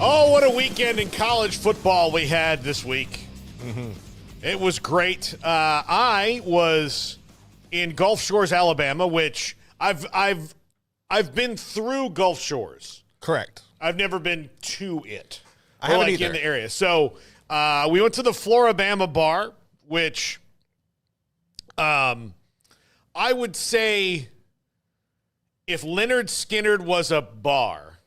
Oh, what a weekend in college football we had this week. Mm-hmm. It was great. I was in Gulf Shores, Alabama, which I've been through Gulf Shores. Correct. I've never been to it. I haven't either. In the area. So we went to the Floribama bar, which I would say if Leonard Skinner was a bar.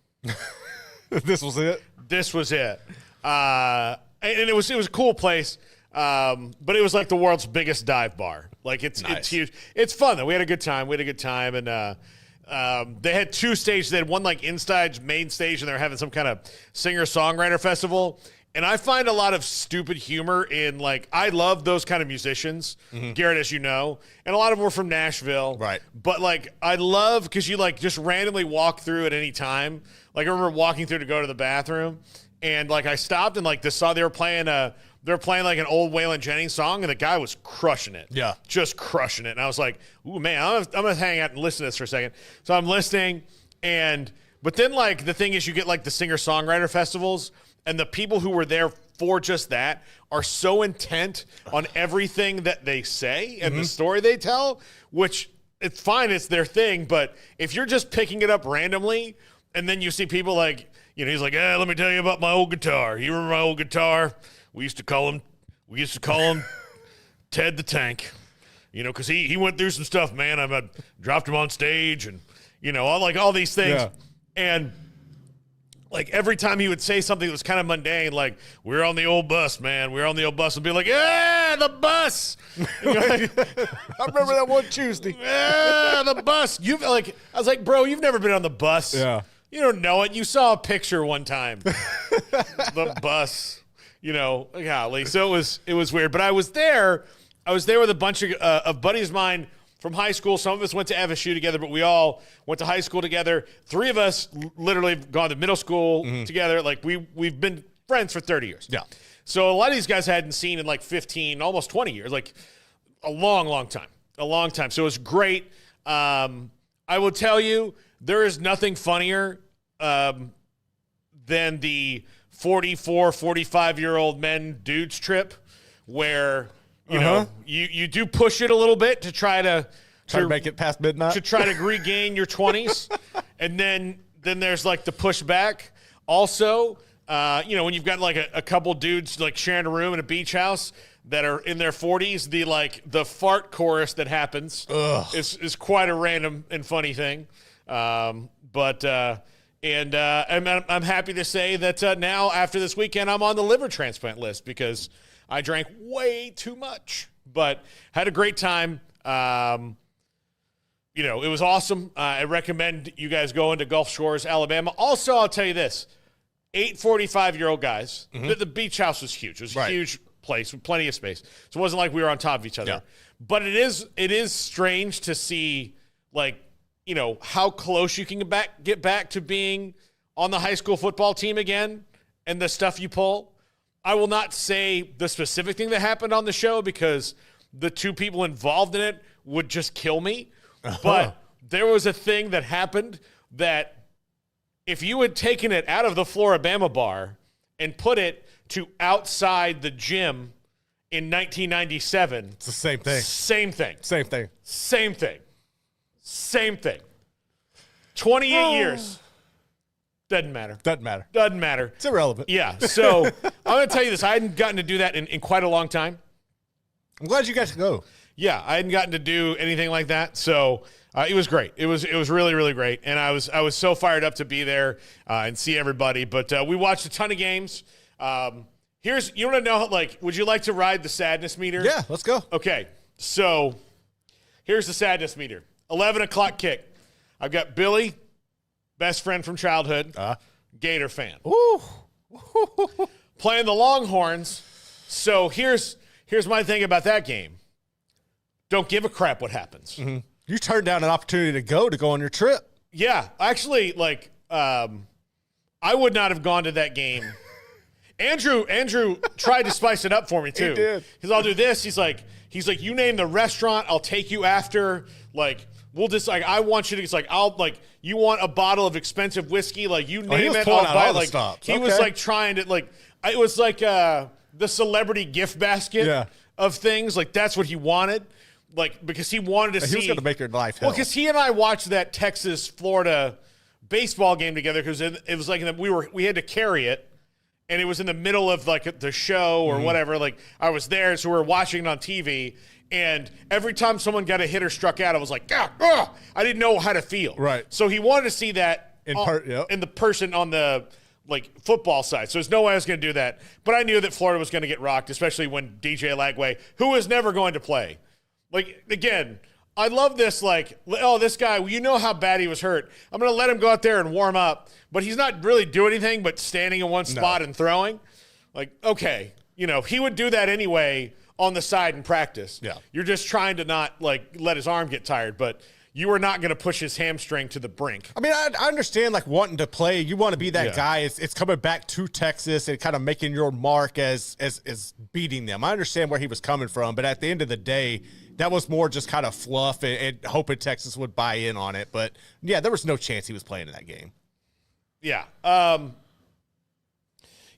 This was it? This was it. And it was a cool place, but it was like the world's biggest dive bar. Like, it's huge. It's fun, though. We had a good time. And they had two stages. They had one, like, inside main stage, and they were having some kind of singer-songwriter festival. And I find a lot of stupid humor in, like, I love those kind of musicians, Garrett, as you know, and a lot of them were from Nashville. Right. But, like, I love because you, like, just randomly walk through at any time. Like, I remember walking through to go to the bathroom, and, like, I stopped and, like, they were playing like an old Waylon Jennings song, and the guy was crushing it. Yeah. Just crushing it. And I was like, ooh, man, I'm going to hang out and listen to this for a second. So I'm listening, but then, like, the thing is you get, like, the singer-songwriter festivals, and the people who were there for just that are so intent on everything that they say and the story they tell, which it's fine, it's their thing. But if you're just picking it up randomly and then you see people like, you know, he's like, let me tell you about my old guitar. You remember my old guitar? We used to call him Ted the Tank, you know, because he went through some stuff, man. I dropped him on stage and, you know, all these things. Yeah. And like every time he would say something that was kind of mundane, like, we're on the old bus, man. We're on the old bus. And be like, yeah, the bus. I remember that one Tuesday. Yeah, the bus. I was like, bro, you've never been on the bus. Yeah. You don't know it. You saw a picture one time. The bus, you know, golly. So it was weird. But I was there with a bunch of buddies of mine from high school. Some of us went to FSU together, but we all went to high school together. Three of us literally have gone to middle school together. Like, we've been friends for 30 years. Yeah. So a lot of these guys I hadn't seen in like 15, almost 20 years, like a long, long time. A long time. So it was great. I will tell you, there is nothing funnier than the 44, 45-year-old men dudes trip where – you know, you do push it a little bit to try to make it past midnight. To try to regain your 20s. And then there's like the pushback. Also, you know, when you've got like a couple dudes like sharing a room in a beach house that are in their 40s, the fart chorus that happens is quite a random and funny thing. I'm happy to say that now after this weekend, I'm on the liver transplant list because I drank way too much, but had a great time. You know, it was awesome. I recommend you guys go into Gulf Shores, Alabama. Also, I'll tell you this, 8 45-year-old guys. The beach house was huge. It was a huge place with plenty of space. So it wasn't like we were on top of each other. Yeah. But it is strange to see, like, you know, how close you can get back to being on the high school football team again and the stuff you pull. I will not say the specific thing that happened on the show because the two people involved in it would just kill me. But there was a thing that happened that if you had taken it out of the Floribama bar and put it to outside the gym in 1997. It's the same thing. Same thing. Same thing. Same thing. Same thing. 28 years. Doesn't matter. Doesn't matter. It's irrelevant. Yeah. So I'm going to tell you this. I hadn't gotten to do that in quite a long time. I'm glad you got to go. Yeah. I hadn't gotten to do anything like that. So it was great. It was really, really great. And I was so fired up to be there and see everybody. But we watched a ton of games. You want to know, like, would you like to ride the sadness meter? Yeah, let's go. Okay. So here's the sadness meter. 11 o'clock kick. I've got Billy, best friend from childhood, Gator fan. Ooh. Playing the Longhorns. So here's my thing about that game. Don't give a crap what happens. You turned down an opportunity to go on your trip. Yeah. Actually, like, I would not have gone to that game. Andrew tried to spice it up for me, too. He did. Because I'll do this. He's like, you name the restaurant, I'll take you after. Like, we'll just like, I want you to, it's like, I'll like, you want a bottle of expensive whiskey, like you he name was it, pulling I'll out buy all it. the Like stops. he was Okay. like trying to like, it was like the celebrity gift basket of things. Like that's what he wanted. Like, because he wanted to see. He was going to make your life hell. Well, because he and I watched that Texas-Florida baseball game together because it was like we had to carry it, and it was in the middle of like the show or whatever. Like I was there, so we were watching it on TV, and every time someone got a hit or struck out, I was like, I didn't know how to feel. Right. So he wanted to see that in the person on the like football side. So there's no way I was going to do that. But I knew that Florida was going to get rocked, especially when DJ Lagway, who was never going to play. Like, again, I love this, like, oh, this guy, well, you know how bad he was hurt. I'm going to let him go out there and warm up, but he's not really doing anything but standing in one spot and throwing. Like, okay, he would do that anyway on the side in practice. Yeah. You're just trying to not, like, let his arm get tired, but you are not going to push his hamstring to the brink. I mean, I understand, like, wanting to play. You want to be that guy. It's coming back to Texas and kind of making your mark as beating them. I understand where he was coming from, but at the end of the day, that was more just kind of fluff and hoping Texas would buy in on it. But, yeah, there was no chance he was playing in that game. Yeah.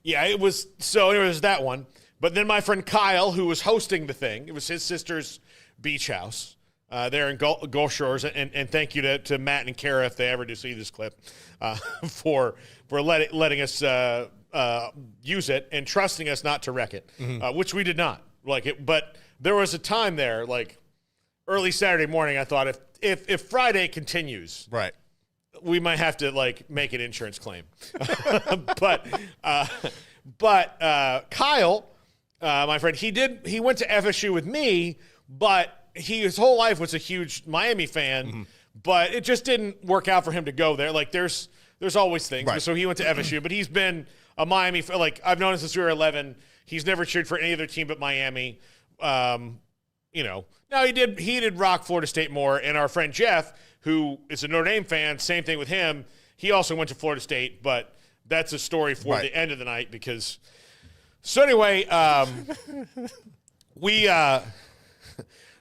It was – so anyway, there's that one. But then my friend Kyle, who was hosting the thing, it was his sister's beach house there in Gulf Shores. And thank you to Matt and Kara, if they ever do see this clip, for letting us use it and trusting us not to wreck it, which we did not. But there was a time there, like early Saturday morning, I thought if Friday continues, right, we might have to like make an insurance claim. but Kyle, my friend, he went to FSU with me, but his whole life was a huge Miami fan, but it just didn't work out for him to go there. Like there's always things. Right. So he went to FSU, but he's been a Miami fan. Like I've known him since we were 11. He's never cheered for any other team but Miami. Now he did rock Florida State more. And our friend Jeff, who is a Notre Dame fan, same thing with him. He also went to Florida State, but that's a story for the end of the night because. So anyway,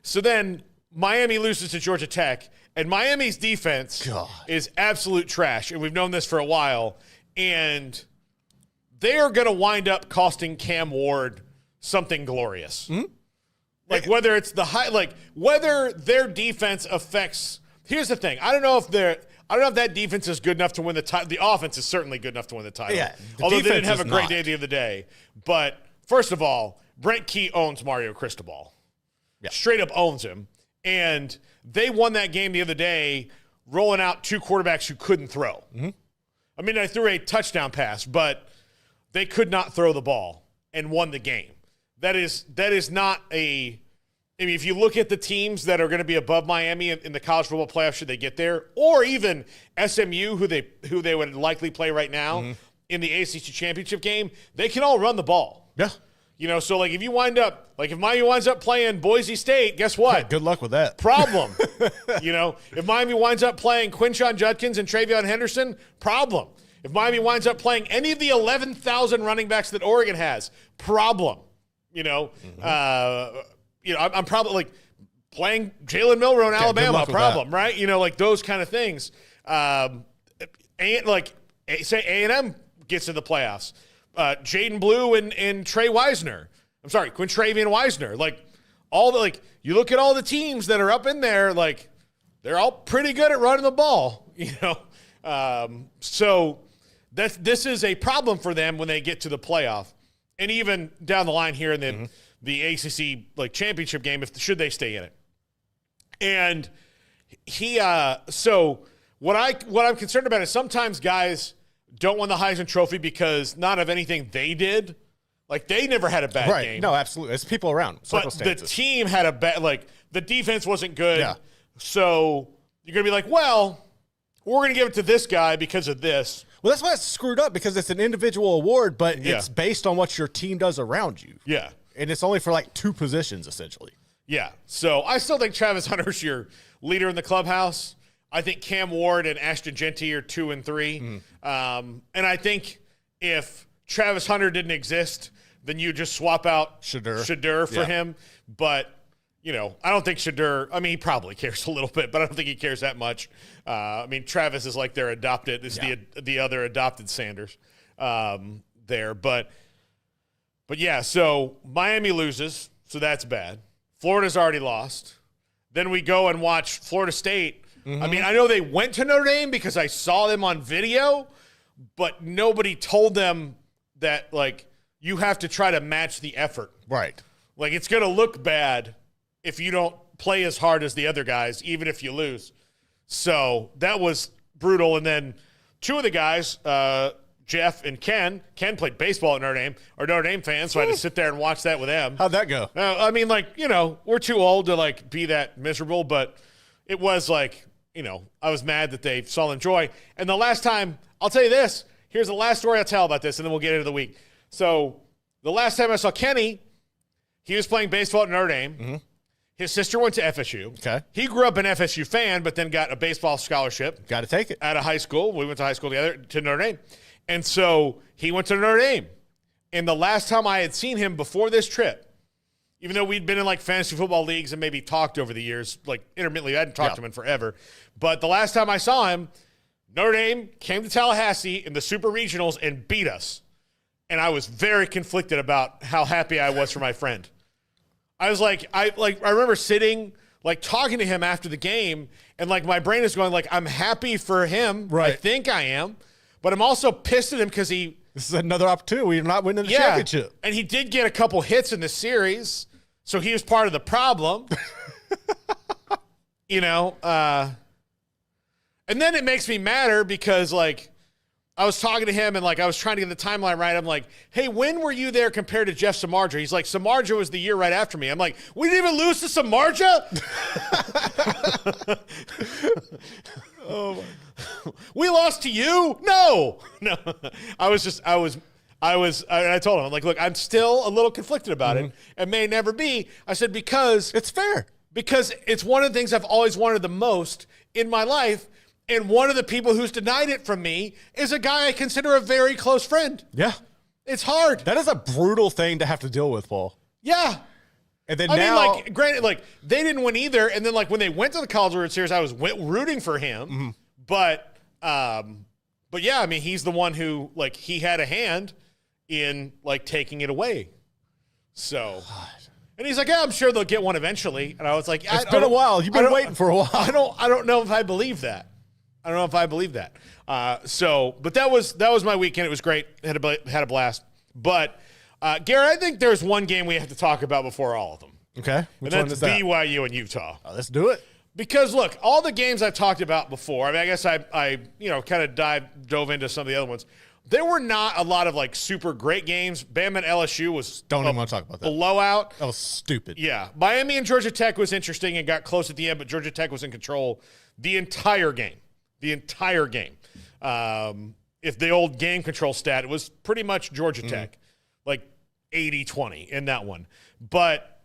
so then Miami loses to Georgia Tech, and Miami's defense is absolute trash, and we've known this for a while. And they are going to wind up costing Cam Ward something glorious. Like whether it's whether their defense affects. Here's the thing: I don't know if that defense is good enough to win the title. The offense is certainly good enough to win the title. Yeah, although they didn't have a great day the other day. But first of all, Brent Key owns Mario Cristobal. Yeah. Straight up owns him, and they won that game the other day, rolling out two quarterbacks who couldn't throw. I mean, they threw a touchdown pass, but they could not throw the ball and won the game. That is not a. I mean, if you look at the teams that are going to be above Miami in the college football playoff, should they get there, or even SMU, who they would likely play right now in the ACC championship game, they can all run the ball. Yeah. So like if Miami winds up playing Boise State, guess what? Yeah, good luck with that. Problem. If Miami winds up playing Quinshon Judkins and Travion Henderson, problem. If Miami winds up playing any of the 11,000 running backs that Oregon has, problem. I'm probably like playing Jalen Milroe in Alabama, problem, right? Like those kind of things. And like say A&M gets to the playoffs. Jaden Blue and Trey Wisner. I'm sorry, Quintravian Wisner. Like you look at all the teams that are up in there, like they're all pretty good at running the ball, So this is a problem for them when they get to the playoff, and even down the line here in the ACC like championship game, should they stay in it. And so what I'm concerned about is sometimes guys don't win the Heisman Trophy because not of anything they did. Like, they never had a bad game. No, absolutely. It's people around. But the team had a bad, like, the defense wasn't good. Yeah. So you're going to be like, well, we're going to give it to this guy because of this. Well, that's why it's screwed up, because it's an individual award, but it's based on what your team does around you. Yeah. And it's only for, like, two positions, essentially. Yeah. So I still think Travis Hunter's your leader in the clubhouse. I think Cam Ward and Ashton Jeanty are 2 and 3. And I think if Travis Hunter didn't exist, then you just swap out Shedeur for him. But I don't think Shadur, I mean, he probably cares a little bit, but I don't think he cares that much. I mean, Travis is like their adopted, the other adopted Sanders there. But yeah, so Miami loses, so that's bad. Florida's already lost. Then we go and watch Florida State. I mean, I know they went to Notre Dame because I saw them on video, but nobody told them that, like, you have to try to match the effort. Right. Like, it's going to look bad if you don't play as hard as the other guys, even if you lose. So that was brutal. And then two of the guys, Jeff and Ken played baseball at Notre Dame, are Notre Dame fans, so I had to sit there and watch that with them. How'd that go? I mean, like, we're too old to, like, be that miserable, but it was like, I was mad that they saw them enjoy. And the last time, I'll tell you this, here's the last story I'll tell about this, and then we'll get into the week. So the last time I saw Kenny, he was playing baseball at Notre Dame. Mm-hmm. His sister went to FSU. Okay. He grew up an FSU fan, but then got a baseball scholarship. Got to take it. Out of high school. We went to high school together to Notre Dame. And so he went to Notre Dame. And the last time I had seen him before this trip, even though we'd been in like fantasy football leagues and maybe talked over the years, like intermittently, I hadn't talked to him in forever. But the last time I saw him, Notre Dame came to Tallahassee in the Super Regionals and beat us. And I was very conflicted about how happy I was for my friend. I was like, I remember sitting, like, talking to him after the game, and like my brain is going like, I'm happy for him. Right. I think I am, but I'm also pissed at him because this is another opportunity. We're not winning the championship. And he did get a couple hits in the series, so he was part of the problem. And then it makes me madder because, like, I was talking to him and, like, I was trying to get the timeline right. I'm like, hey, when were you there compared to Jeff Samardzija? He's like, Samardzija was the year right after me. I'm like, we didn't even lose to Samardzija? Oh, my. We lost to you? No. I told him, I'm like, look, I'm still a little conflicted about it. It may never be. I said, because it's fair. Because it's one of the things I've always wanted the most in my life. And one of the people who's denied it from me is a guy I consider a very close friend. Yeah. It's hard. That is a brutal thing to have to deal with, Paul. Yeah. And then I mean, like, granted, like, they didn't win either. And then, like, when they went to the College World Series, I was rooting for him. Mm-hmm. But yeah, I mean, he's the one who, like, he had a hand in, like, taking it away. So, and he's like, yeah, I'm sure they'll get one eventually. And I was like, it's been a while. You've been waiting for a while. I don't know if I believe that. But that was my weekend. It was great. Had a blast. But, Garrett, I think there's one game we have to talk about before all of them. Okay. Which one is that? BYU and Utah. Let's do it. Because, look, all the games I've talked about before, I mean, I guess I kind of dove into some of the other ones. There were not a lot of, like, super great games. Bama and LSU was Don't even want to talk about that. Blowout. That was stupid. Yeah. Miami and Georgia Tech was interesting and got close at the end, but Georgia Tech was in control the entire game. If the old game control stat, it was pretty much Georgia Tech, like 80-20 in that one. But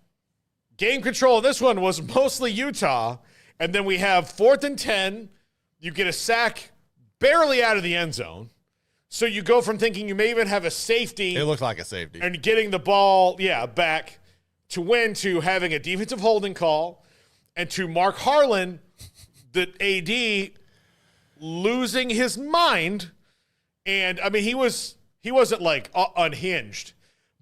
game control of this one was mostly Utah. And then we have 4th and 10. You get a sack barely out of the end zone. So you go from thinking you may even have a safety. It looked like a safety. And getting the ball, back to win, to having a defensive holding call, and to Mark Harlan, the AD, losing his mind. And I mean, he wasn't like unhinged,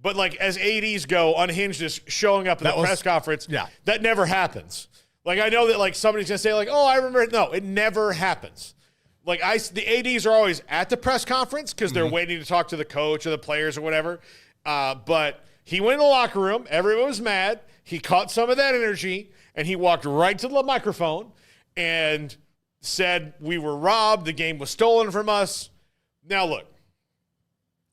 but like as ADs go, unhinged is showing up at the press conference. Yeah. That never happens. Like, I know that like somebody's gonna say like, oh, I remember it. No, it never happens. Like the ADs are always at the press conference because they're waiting to talk to the coach or the players or whatever. But he went in the locker room. Everyone was mad. He caught some of that energy and he walked right to the microphone and said we were robbed, the game was stolen from us. Now, look,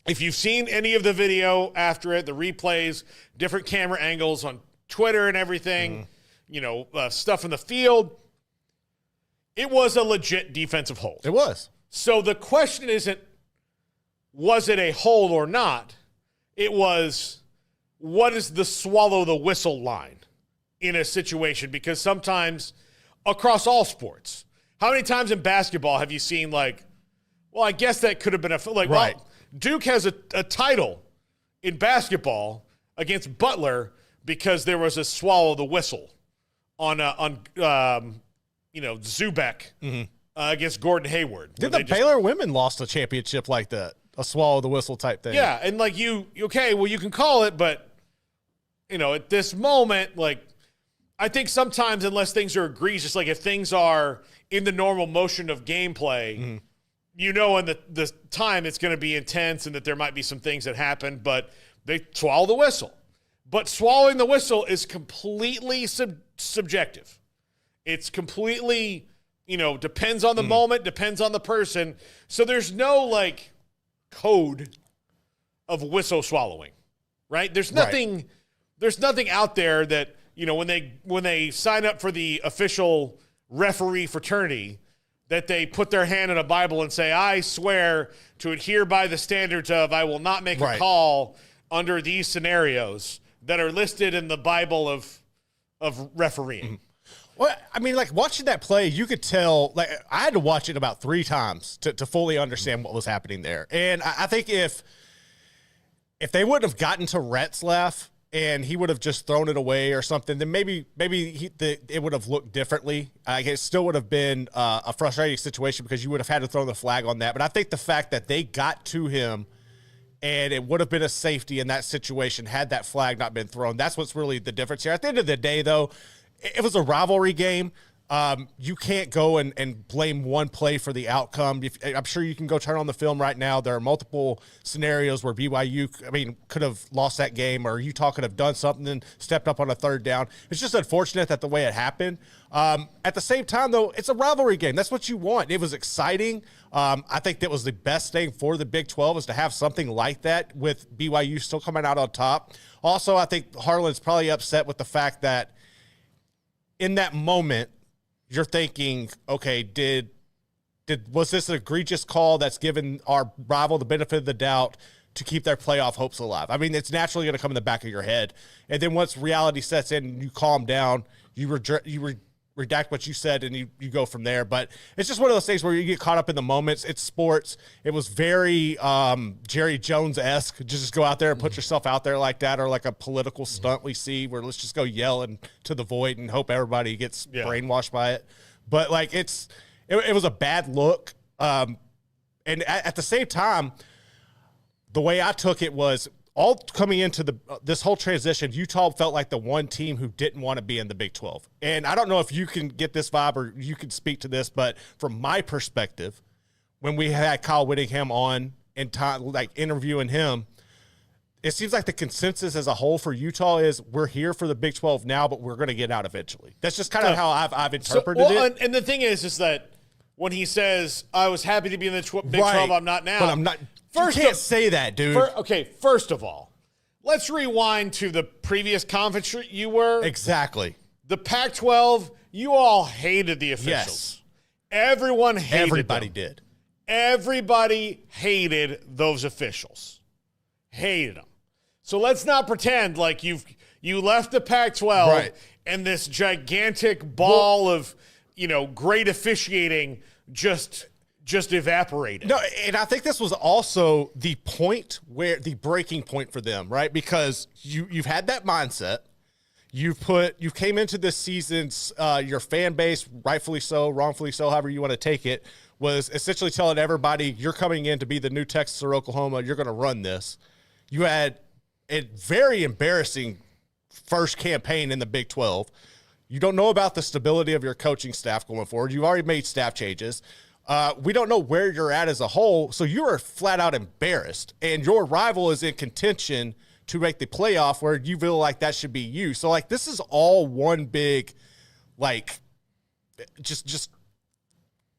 if you've seen any of the video after it, the replays, different camera angles on Twitter and everything, stuff in the field, it was a legit defensive hold. It was. So the question isn't, was it a hold or not? It was, what is the swallow the whistle line in a situation? Because sometimes across all sports, how many times in basketball have you seen like, well, I guess that could have been right. Well, Duke has a title in basketball against Butler, because there was a swallow the whistle on Zubek against Gordon Hayward. Did the Baylor women lost a championship like that? A swallow the whistle type thing. Yeah, and like you can call it, but at this moment, like I think sometimes unless things are egregious, like if things are in the normal motion of gameplay, in the time it's going to be intense and that there might be some things that happen, but they swallow the whistle. But swallowing the whistle is completely subjective. It's completely, depends on the moment, depends on the person. So there's no like code of whistle swallowing, right? There's nothing out there that, when they sign up for the official referee fraternity, that they put their hand in a Bible and say, I swear to adhere by the standards of, I will not make a call under these scenarios that are listed in the Bible of refereeing. Well, I mean, like watching that play, you could tell, like I had to watch it about 3 times to fully understand what was happening there. And I think if they wouldn't have gotten to Retzlaff and he would have just thrown it away or something, then maybe it would have looked differently. It still would have been a frustrating situation because you would have had to throw the flag on that. But I think the fact that they got to him and it would have been a safety in that situation had that flag not been thrown, that's what's really the difference here. At the end of the day, though, it was a rivalry game. You can't go and blame one play for the outcome. I'm sure you can go turn on the film right now. There are multiple scenarios where BYU, could have lost that game or Utah could have done something and stepped up on a 3rd down. It's just unfortunate that the way it happened. At the same time, though, it's a rivalry game. That's what you want. It was exciting. I think that was the best thing for the Big 12 is to have something like that with BYU still coming out on top. Also, I think Harlan's probably upset with the fact that in that moment, you're thinking, okay, was this an egregious call that's given our rival the benefit of the doubt to keep their playoff hopes alive? I mean, it's naturally going to come in the back of your head. And then once reality sets in, you calm down, you redact what you said, and you go from there. But it's just one of those things where you get caught up in the moments. It's sports. It was very Jerry Jones-esque. Just go out there and put yourself out there like that, or like a political stunt we see where let's just go yell into the void and hope everybody gets brainwashed by it. But like it was a bad look. And at the same time, the way I took it was all coming into this whole transition, Utah felt like the one team who didn't want to be in the Big 12. And I don't know if you can get this vibe or you can speak to this, but from my perspective, when we had Kyle Whittingham on and like interviewing him, it seems like the consensus as a whole for Utah is we're here for the Big 12 now, but we're going to get out eventually. That's just kind of how I've interpreted it. And the thing is that when he says, I was happy to be in the Big 12, I'm not now. But I'm not. You can't say that, dude. First of all, let's rewind to the previous conference you were. Exactly. The Pac-12, you all hated the officials. Yes. Everyone hated Everybody them. did. Everybody hated those officials. Hated them. So let's not pretend like you left the Pac-12 and this gigantic ball of, great officiating just evaporated. No, and I think this was also the breaking point for them, right? Because you've had that mindset. You came into this season's your fan base, rightfully so, wrongfully so, however you want to take it, was essentially telling everybody you're coming in to be the new Texas or Oklahoma. You're going to run this. You had a very embarrassing first campaign in the Big 12. You don't know about the stability of your coaching staff going forward. You've already made staff changes. We don't know where you're at as a whole, so you are flat out embarrassed, and your rival is in contention to make the playoff where you feel like that should be you. So, like, this is all one big, like, just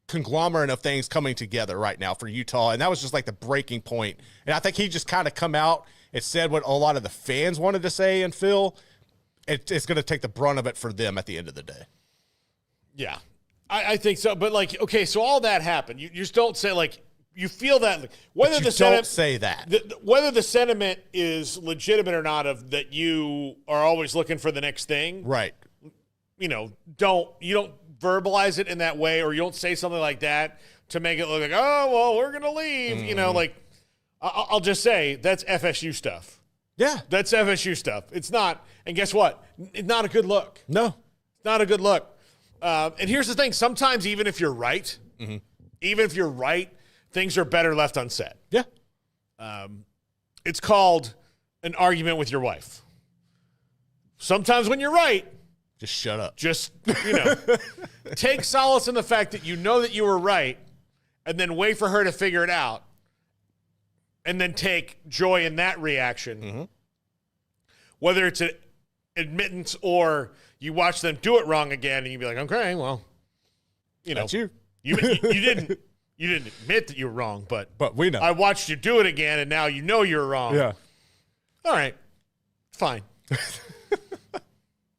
conglomerate of things coming together right now for Utah, and that was just, like, the breaking point. And I think he just kind of come out and said what a lot of the fans wanted to say and feel. It's going to take the brunt of it for them at the end of the day. Yeah. I think so, but like, okay, so all that happened. You just don't say like you feel that like, whether the don't say that whether the sentiment is legitimate or not of that you are always looking for the next thing, right? Don't verbalize it in that way, or you don't say something like that to make it look like, oh well, we're gonna leave. Like I'll just say that's FSU stuff. Yeah. That's FSU stuff. It's not. And guess what? It's not a good look. No. It's not a good look. And here's the thing. Sometimes even if you're right, things are better left unsaid. Yeah. It's called an argument with your wife. Sometimes when you're right, just shut up. Just, take solace in the fact that you know that you were right and then wait for her to figure it out and then take joy in that reaction. Whether it's an admittance or you watch them do it wrong again and you be like, okay, well, That's you. You didn't admit that you were wrong, but we know. I watched you do it again and now you know you're wrong. Yeah. All right. Fine.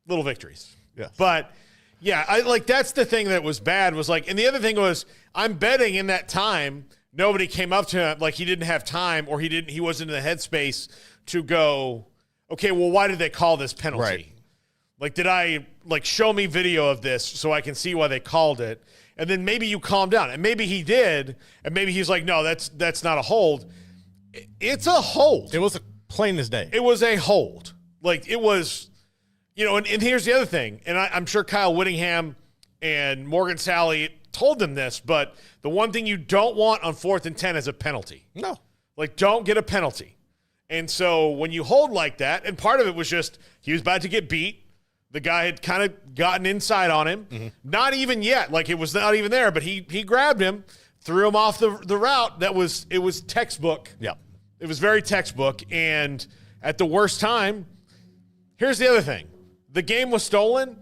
Little victories. Yeah. But yeah, that's the thing that was bad was and the other thing was I'm betting in that time nobody came up to him he didn't have time or he wasn't in the headspace to go, okay, well, why did they call this penalty? Right. Did I show me video of this so I can see why they called it? And then maybe you calm down. And maybe he did, and maybe he's like, no, that's not a hold. It's a hold. It was plain as day. It was a hold. It was, and here's the other thing, and I'm sure Kyle Whittingham and Morgan Sally told them this, but the one thing you don't want on 4th and 10 is a penalty. No. Don't get a penalty. And so when you hold like that, and part of it was just he was about to get beat. The guy had kind of gotten inside on him. Not even yet. It was not even there, but he grabbed him, threw him off the route. It was textbook. Yeah. It was very textbook. And at the worst time, here's the other thing. The game was stolen.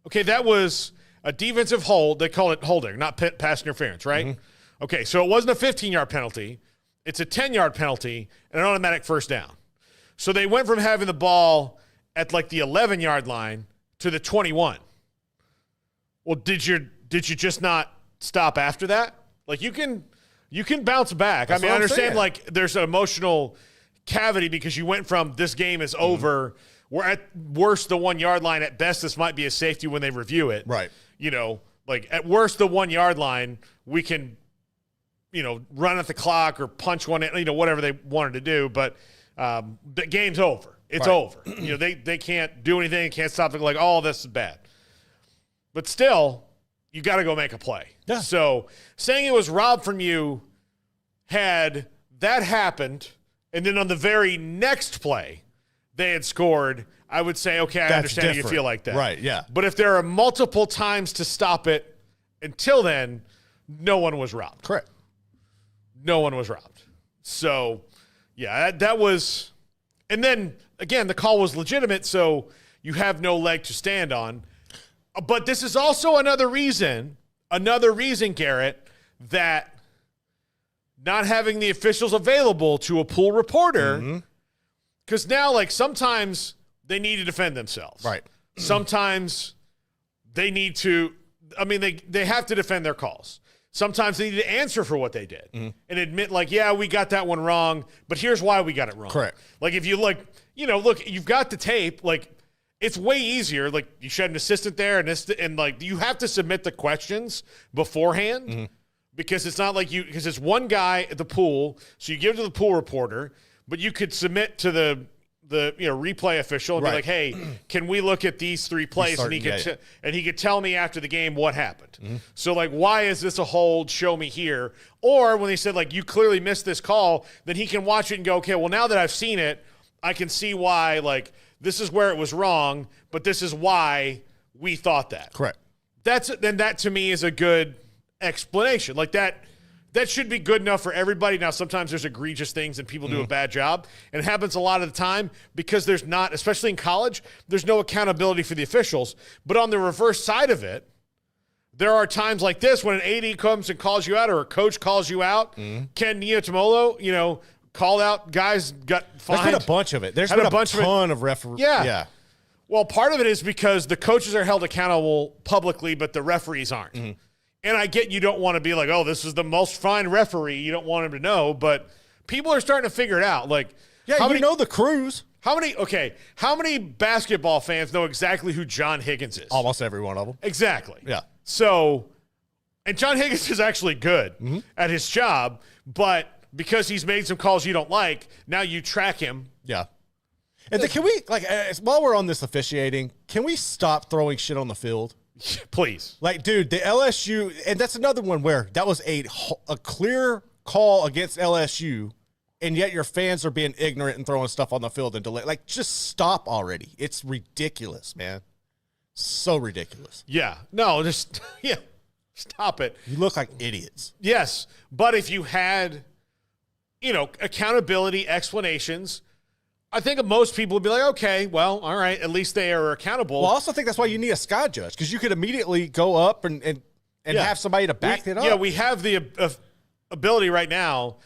Okay, that was a defensive hold. They call it holding, not pass interference, right? Okay, so it wasn't a 15-yard penalty. It's a 10-yard penalty and an automatic first down. So they went from having the ball at the 11-yard line to the 21. Well, did you just not stop after that? You can bounce back. That's I what I'm understand saying. there's an emotional cavity because you went from this game is over. We're at worst the 1-yard line. At best, this might be a safety when they review it. Right. At worst the 1-yard line, we can, run at the clock or punch one, whatever they wanted to do. But the game's over. It's over. They can't do anything. Can't stop it. Oh, this is bad. But still, you got to go make a play. Yeah. So saying it was robbed from you had that happened, and then on the very next play, they had scored, I would say, okay, I understand how you feel like that. Right, yeah. But if there are multiple times to stop it, until then, no one was robbed. Correct. No one was robbed. So, yeah, that was – and then, again, the call was legitimate, so you have no leg to stand on. But this is also another reason, Garrett, that not having the officials available to a pool reporter – because now, sometimes they need to defend themselves. Right. Sometimes they need to – they have to defend their calls. Sometimes they need to answer for what they did and admit, yeah, we got that one wrong, but here's why we got it wrong. Correct. If you look, you've got the tape. It's way easier. You should have an assistant there, and you have to submit the questions beforehand because it's not because it's one guy at the pool, so you give it to the pool reporter – but you could submit to the replay official and be like, "Hey, can we look at these 3 plays?" And he could tell me after the game what happened. So why is this a hold? Show me here. Or when they said you clearly missed this call, then he can watch it and go, "Okay, well now that I've seen it, I can see why this is where it was wrong, but this is why we thought that." Correct. That to me is a good explanation. That should be good enough for everybody. Now, sometimes there's egregious things and people do a bad job. And it happens a lot of the time because there's not, especially in college, there's no accountability for the officials. But on the reverse side of it, there are times like this when an AD comes and calls you out or a coach calls you out. Ken Niutamolo, called out guys, got fined. There's been a bunch of it. There's been a ton of referees. Yeah. Well, part of it is because the coaches are held accountable publicly, but the referees aren't. And I get you don't want to be like, oh, this is the most fined referee. You don't want him to know, but people are starting to figure it out. The crews. How many basketball fans know exactly who John Higgins is? Almost every one of them. Exactly. Yeah. So, and John Higgins is actually good at his job, but because he's made some calls you don't like, now you track him. Yeah. And then can we, like, while we're on this officiating, can we stop throwing shit on the field? Please. Like, dude, the LSU, and that's another one where that was a clear call against LSU, and yet your fans are being ignorant and throwing stuff on the field and delay. Like, just stop already. It's ridiculous, man. So ridiculous. Yeah. No, just, yeah. Stop it. You look like idiots. Yes. But if you had, accountability explanations, I think most people would be like, okay, well, all right, at least they are accountable. Well, I also think that's why you need a sky judge, because you could immediately go up and have somebody to back it up. Yeah, we have the ability right now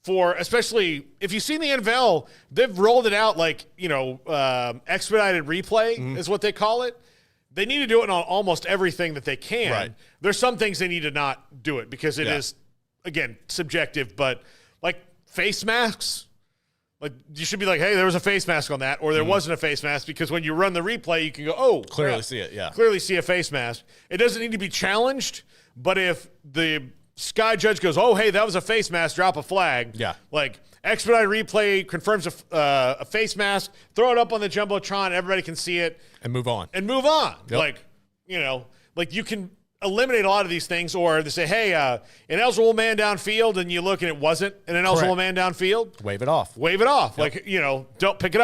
for, especially if you've seen the NFL, they've rolled it out like, expedited replay is what they call it. They need to do it on almost everything that they can. Right. There's some things they need to not do it because it is, again, subjective, but like face masks. Like, you should be like, hey, there was a face mask on that, or there wasn't a face mask, because when you run the replay, you can go, oh, clearly crap. see it, yeah. Clearly see a face mask. It doesn't need to be challenged, but if the sky judge goes, oh, hey, that was a face mask, drop a flag. Yeah. Like, expedited replay confirms a face mask, throw it up on the Jumbotron, everybody can see it. And move on. Yep. Like you can eliminate a lot of these things, or they say, hey, an eligible man downfield, and you look and it wasn't an eligible man downfield. Wave it off. Yep. Like, don't pick it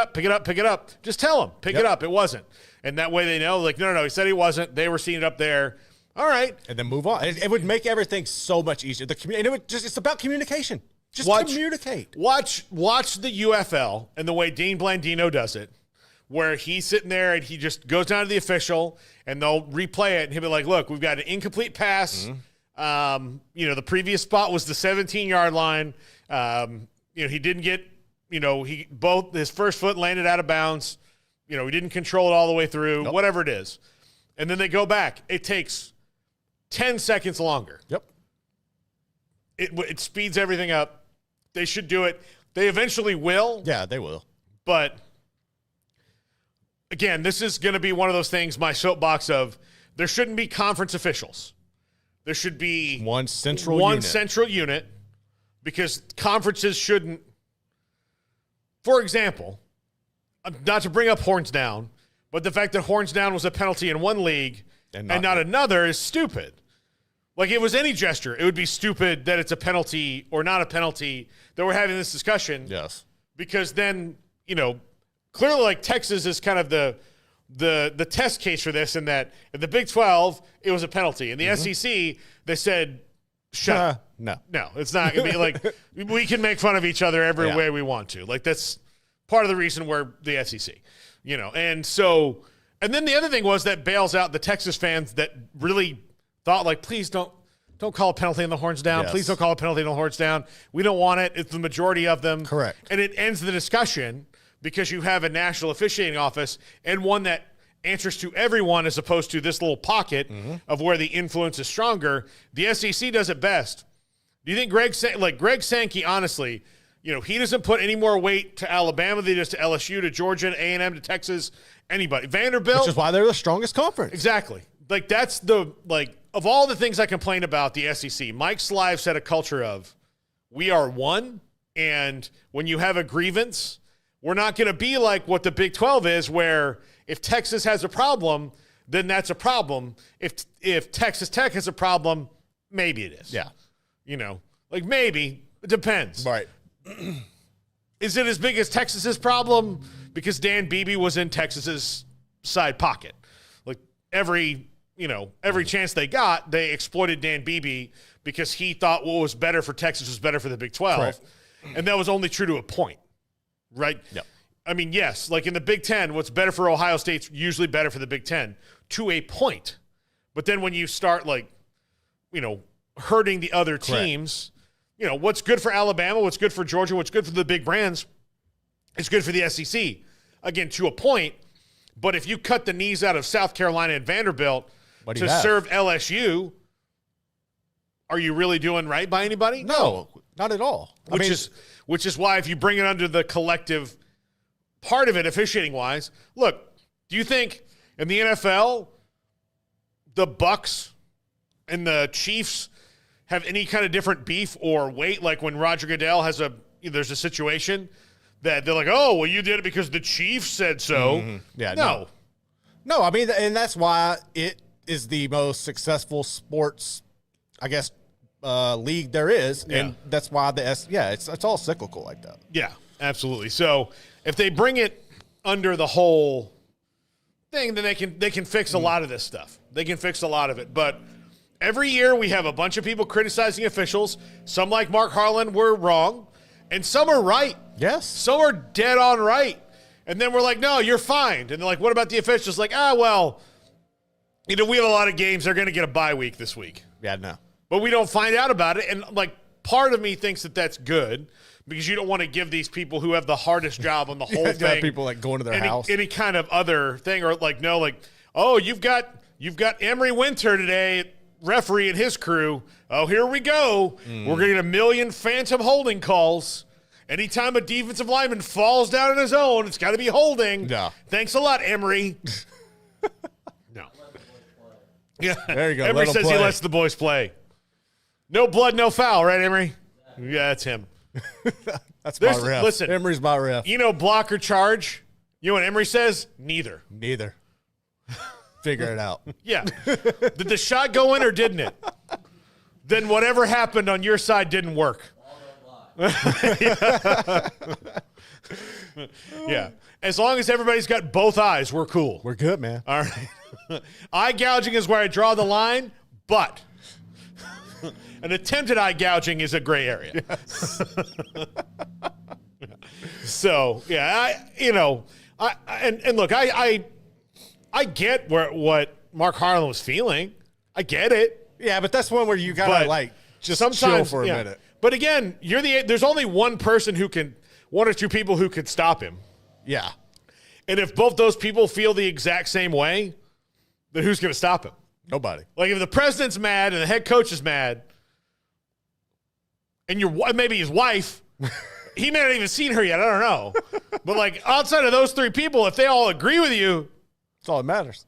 up. Just tell them, pick it up. It wasn't. And that way they know, like, no, he said he wasn't. They were seeing it up there. All right. And then move on. It would make everything so much easier. It's about communication. Just communicate. Watch the UFL and the way Dean Blandino does it, where he's sitting there and he just goes down to the official and they'll replay it and he'll be like, look, we've got an incomplete pass. The previous spot was the 17-yard line. He didn't get, his first foot landed out of bounds. He didn't control it all the way through, whatever it is. And then they go back. It takes 10 seconds longer. Yep. It speeds everything up. They should do it. They eventually will. Yeah, they will. But again, this is going to be one of those things, my soapbox of, there shouldn't be conference officials. There should be one central unit, because conferences shouldn't. For example, not to bring up horns down, but the fact that horns down was a penalty in one league and not another is stupid. Like, it was any gesture, it would be stupid that it's a penalty or not a penalty that we're having this discussion. Yes. Because then, clearly, like, Texas is kind of the test case for this, in that in the Big 12, it was a penalty. In the SEC, they said, shut up. No, it's not going to be like, we can make fun of each other every way we want to. Like, that's part of the reason we're the SEC, And so, and then the other thing was that bails out the Texas fans that really thought, like, please don't call a penalty on the horns down. Yes. Please don't call a penalty on the horns down. We don't want it. It's the majority of them. Correct. And it ends the discussion because you have a national officiating office and one that answers to everyone as opposed to this little pocket of where the influence is stronger. The SEC does it best. Do you think Greg Sankey, honestly, he doesn't put any more weight to Alabama than he does to LSU, to Georgia, to A&M, to Texas, anybody. Vanderbilt. Which is why they're the strongest conference. Exactly. Like, that's of all the things I complain about the SEC, Mike Slive said a culture of, we are one, and when you have a grievance, we're not going to be like what the Big 12 is, where if Texas has a problem, then that's a problem. If Texas Tech has a problem, maybe it is. Yeah. Maybe. It depends. Right. Is it as big as Texas's problem? Because Dan Beebe was in Texas's side pocket. Like, every chance they got, they exploited Dan Beebe because he thought what was better for Texas was better for the Big 12. Correct. And that was only true to a point, right? Yep. I mean, yes, like in the Big 10, what's better for Ohio State's usually better for the Big 10 to a point. But then when you start, hurting the other teams, what's good for Alabama, what's good for Georgia, what's good for the big brands, is good for the SEC. Again, to a point. But if you cut the knees out of South Carolina and Vanderbilt to serve LSU, are you really doing right by anybody? No, not at all. Which is why, if you bring it under the collective part of it, officiating-wise, look, do you think in the NFL the Bucks and the Chiefs have any kind of different beef or weight? Like when Roger Goodell has there's a situation, that they're like, oh, well, you did it because the Chiefs said so. Mm-hmm. Yeah, no. I mean, and that's why it is the most successful sports, I guess, league there is, and that's why it's all cyclical like that. Yeah, absolutely. So if they bring it under the whole thing, then they can fix a lot of this stuff. They can fix a lot of it. But every year we have a bunch of people criticizing officials. Some, like Mark Harlan, were wrong, and some are right. Yes. Some are dead on right. And then we're like, no, you're fined. And they're like, what about the officials? Like, well, we have a lot of games. They're going to get a bye week this week. Yeah, no. But we don't find out about it. And, like, part of me thinks that that's good because you don't want to give these people who have the hardest job on the whole thing. People, like, going to their house. Any kind of other thing. Or, like, no, like, oh, you've got Emery Winter today, referee and his crew. Oh, here we go. We're going to get a million phantom holding calls. Anytime a defensive lineman falls down in his own, it's got to be holding. Yeah. Thanks a lot, Emery. No. Yeah. There you go. Emery says he lets the boys play. No blood, no foul, right, Emery? Yeah, that's him. That's my ref. Listen, Emery's my ref. You know, block or charge? You know what Emery says? Neither. Figure it out. Yeah. Did the shot go in or didn't it? Then whatever happened on your side didn't work. Yeah. As long as everybody's got both eyes, we're cool. We're good, man. All right. Eye gouging is where I draw the line, but an attempted eye gouging is a gray area. Yes. So, yeah, look, I get what Mark Harlan was feeling. I get it. Yeah, but that's one where you gotta just chill for a minute. But again, there's only one or two people who could stop him. Yeah. And if both those people feel the exact same way, then who's going to stop him? Nobody. Like if the president's mad and the head coach is mad, and maybe his wife, he may not even seen her yet. I don't know. But like outside of those three people, if they all agree with you, that's all that matters.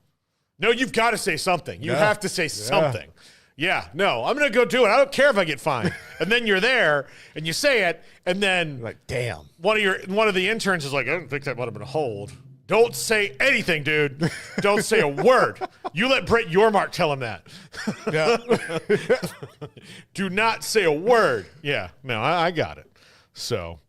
No, you've got to say something. You have to say something. Yeah, no, I'm going to go do it. I don't care if I get fined. And then you're there and you say it, and then you're like, damn. One of the interns is like, I don't think that might have been a hold. Don't say anything, dude. Don't say a word. You let Brett Yormark tell him that. Yeah. Do not say a word. Yeah, no, I got it. So,